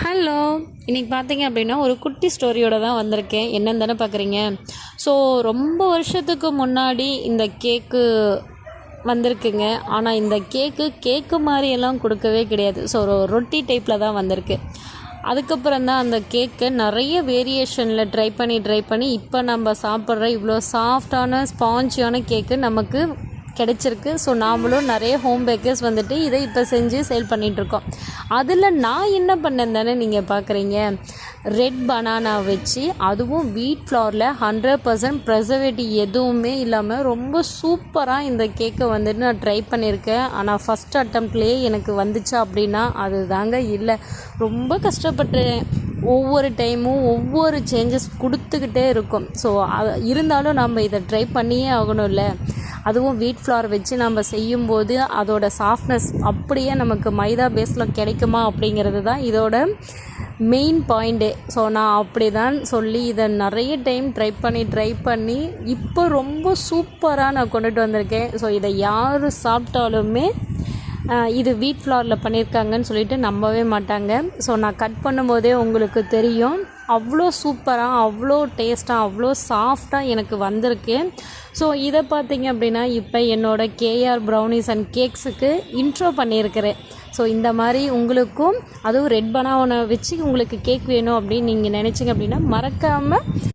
Hello, இன்றைக்கி பார்த்தீங்க அப்படின்னா ஒரு குட்டி ஸ்டோரியோட தான் வந்திருக்கேன். என்னன்னு தானே பார்க்குறீங்க. ஸோ ரொம்ப வருஷத்துக்கு முன்னாடி இந்த கேக்கு வந்திருக்குங்க. ஆனால் இந்த கேக்கு மாதிரியெல்லாம் கொடுக்கவே கிடையாது. ஸோ ஒரு ரொட்டி டைப்பில் தான் வந்திருக்கு. அதுக்கப்புறம் தான் அந்த கேக்கு நிறைய வேரியேஷனில் ட்ரை பண்ணி இப்போ நம்ம சாப்பிட்ற இவ்வளோ சாஃப்டான ஸ்பாஞ்சியான கேக்கு நமக்கு கிடச்சிருக்கு. ஸோ நாமளும் நிறைய ஹோம் பேக்கர்ஸ் வந்துட்டு இதை இப்போ செஞ்சு சேல் பண்ணிகிட்ருக்கோம். அதில் நான் என்ன பண்ணேன் தானே நீங்கள் பார்க்குறீங்க. ரெட் பனானா வச்சு, அதுவும் வீட் ஃப்ளாரில் 100% ப்ரெசர்வேட்டிவ் எதுவுமே இல்லாமல் ரொம்ப சூப்பராக இந்த கேக்கை வந்துட்டு நான் ட்ரை பண்ணியிருக்கேன். ஆனால் ஃபஸ்ட் அட்டம்ப்ட்லேயே எனக்கு வந்துச்சா அப்படின்னா அது தாங்க இல்லை. ரொம்ப கஷ்டப்பட்டேன். ஒவ்வொரு டைமும் ஒவ்வொரு சேஞ்சஸ் கொடுத்துக்கிட்டே இருக்கும். ஸோ இருந்தாலும் நம்ம இதை ட்ரை பண்ணியே ஆகணும்ல. அதுவும் வீட் ஃப்ளார் வச்சு நம்ம செய்யும்போது அதோட சாஃப்ட்னஸ் அப்படியே நமக்கு மைதா பேஸில் கிடைக்குமா அப்படிங்கிறது தான் இதோட மெயின் பாயிண்ட்டே. ஸோ நான் அப்படி தான் சொல்லி இதை நிறைய டைம் ட்ரை பண்ணி இப்போ ரொம்ப சூப்பராக நான் கொண்டுட்டு வந்திருக்கேன். ஸோ இதை யார் சாப்பிட்டாலுமே இது வீட் ஃப்ளாரில் பண்ணியிருக்காங்கன்னு சொல்லிட்டு நம்பவே மாட்டாங்க. ஸோ நான் கட் பண்ணும்போதே உங்களுக்கு தெரியும், அவ்வளோ சூப்பராக, அவ்வளோ டேஸ்ட்டாக, அவ்வளோ சாஃப்டாக எனக்கு வந்திருக்கு. ஸோ இதை பார்த்தீங்க அப்படின்னா இப்போ என்னோடய கேஆர் ப்ரௌனிஸ் அண்ட் கேக்ஸுக்கு இன்ட்ரோ பண்ணியிருக்கிறேன். ஸோ இந்த மாதிரி உங்களுக்கும், அதுவும் ரெட் பனானா வச்சு உங்களுக்கு கேக் வேணும் அப்படின்னு நீங்கள் நினச்சிங்க அப்படின்னா மறக்காமல்